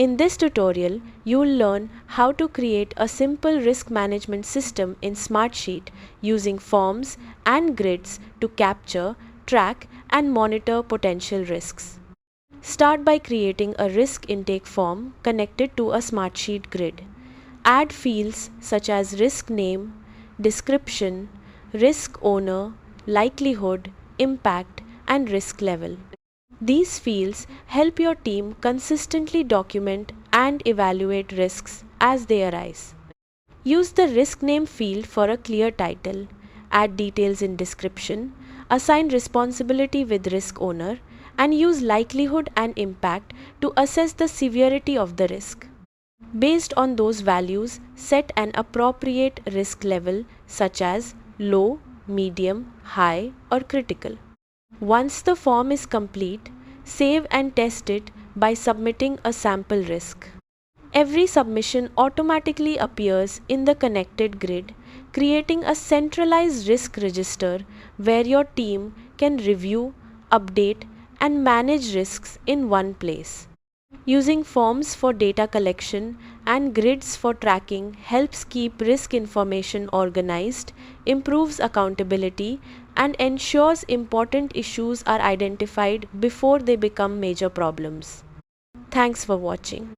In this tutorial, you'll learn how to create a simple risk management system in Smartsheet using forms and grids to capture, track, and monitor potential risks. Start by creating a risk intake form connected to a Smartsheet grid. Add fields such as risk name, description, risk owner, likelihood, impact, and risk level. These fields help your team consistently document and evaluate risks as they arise. Use the risk name field for a clear title, add details in description, assign responsibility with risk owner, and use likelihood and impact to assess the severity of the risk. Based on those values, set an appropriate risk level such as low, medium, high, or critical. Once the form is complete, save and test it by submitting a sample risk. Every submission automatically appears in the connected grid, creating a centralized risk register where your team can review, update, and manage risks in one place. Using forms for data collection and grids for tracking helps keep risk information organized, improves accountability, and ensures important issues are identified before they become major problems. Thanks for watching.